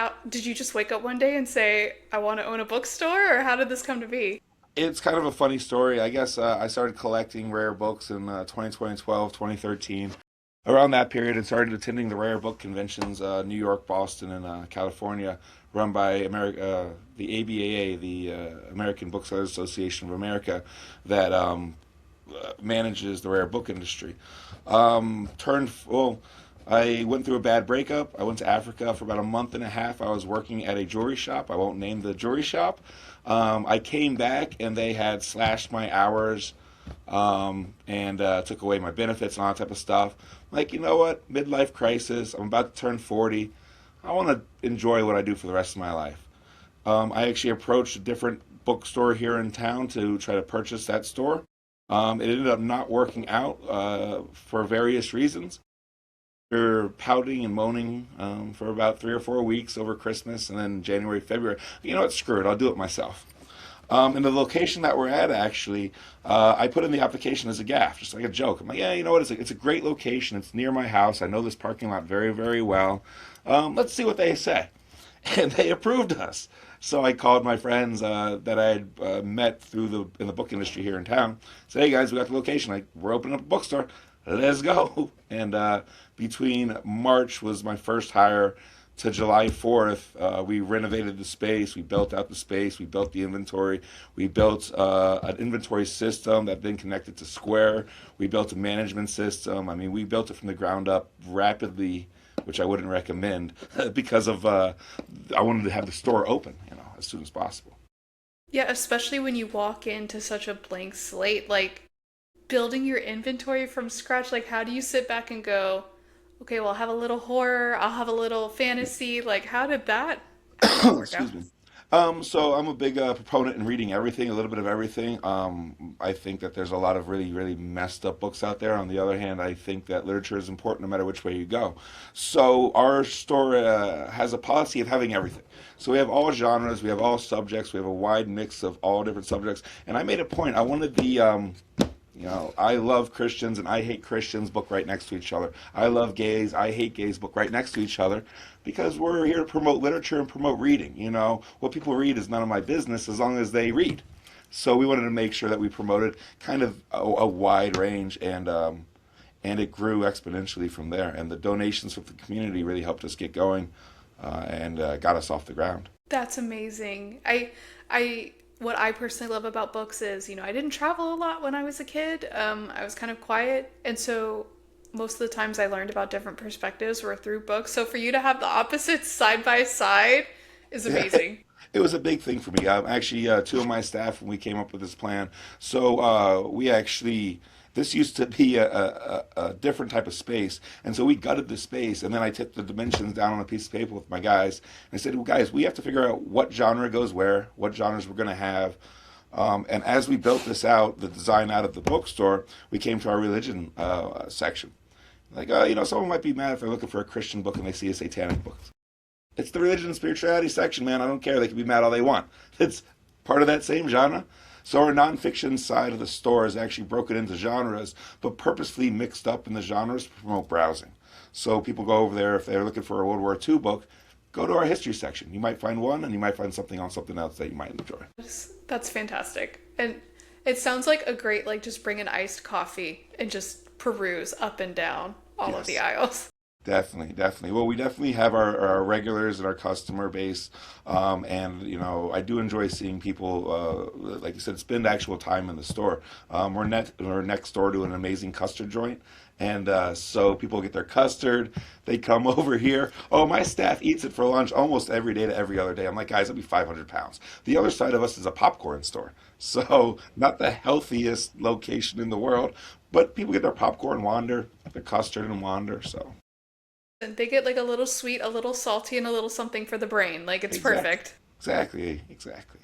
how did you just wake up one day and say, I want to own a bookstore, or how did this come to be? It's kind of a funny story. I guess I started collecting rare books in 2012, 2013. Around that period, I started attending the rare book conventions, New York, Boston, and California, run by the ABAA, the American Booksellers Association of America, that manages the rare book industry. Well, I went through a bad breakup. I went to Africa for about a month and a half. I was working at a jewelry shop. I won't name the jewelry shop. I came back and they had slashed my hours and took away my benefits and all that type of stuff. Like, you know what? Midlife crisis. I'm about to turn 40. I want to enjoy what I do for the rest of my life. I actually approached a different bookstore here in town to try to purchase that store. It ended up not working out for various reasons. They're pouting and moaning for about 3 or 4 weeks over Christmas, and then January, February. You know what? Screw it. I'll do it myself. And the location that we're at, actually, I put in the application as a gaff, just like a joke. I'm like, yeah, you know what? It's a great location. It's near my house. I know this parking lot very, very well. Let's see what they say. And they approved us. So I called my friends that I had met through in the book industry here in town. Said, hey guys, we got the location. Like, we're opening up a bookstore. Let's go. And between March was my first hire to July 4th, we renovated the space, we built out the space, we built the inventory, we built an inventory system that then connected to Square, we built a management system. I mean, we built it from the ground up rapidly, which I wouldn't recommend because of I wanted to have the store open, as soon as possible. Yeah, especially when you walk into such a blank slate, like building your inventory from scratch. Like, how do you sit back and go, okay, well, I'll have a little horror, I'll have a little fantasy. Like, how did that work out? Excuse me. So I'm a big proponent in reading everything, a little bit of everything. I think that there's a lot of really, really messed up books out there. On the other hand, I think that literature is important no matter which way you go. So our store has a policy of having everything. So we have all genres, we have all subjects, we have a wide mix of all different subjects. And I made a point. I wanted I love Christians and I hate Christians book right next to each other. I love gays, I hate gays book right next to each other because we're here to promote literature and promote reading. What people read is none of my business as long as they read. So we wanted to make sure that we promoted kind of a wide range and it grew exponentially from there. And the donations from the community really helped us get going and got us off the ground. That's amazing. What I personally love about books is, I didn't travel a lot when I was a kid. I was kind of quiet, and so most of the times I learned about different perspectives were through books. So for you to have the opposites side by side is Yeah, amazing. it was a big thing for me. Actually, two of my staff when we came up with this plan. So we actually this used to be a different type of space, and so we gutted the space, and then I took the dimensions down on a piece of paper with my guys, and I said, well, guys, we have to figure out what genre goes where, what genres we're going to have. And as we built this out, the design out of the bookstore, we came to our religion section. Like, someone might be mad if they're looking for a Christian book and they see a satanic book. It's the religion and spirituality section, man. I don't care. They can be mad all they want. It's part of that same genre. So our nonfiction side of the store is actually broken into genres, but purposefully mixed up in the genres to promote browsing. So people go over there if they're looking for a World War II book, go to our history section. You might find one, and you might find something on something else that you might enjoy. That's fantastic. And it sounds like a great, like, just bring an iced coffee and just peruse up and down all of the Yes. aisles. Definitely, definitely. Well, we definitely have our regulars and our customer base, and I do enjoy seeing people, like you said, spend actual time in the store. We're next door to an amazing custard joint, and so people get their custard. They come over here. Oh, my staff eats it for lunch almost every day to every other day. I'm like, guys, that'll be 500 pounds. The other side of us is a popcorn store, so not the healthiest location in the world, but people get their popcorn, wander, their custard, and wander. So. And they get like a little sweet, a little salty, and a little something for the brain. Like, it's Exactly. perfect. Exactly. Exactly.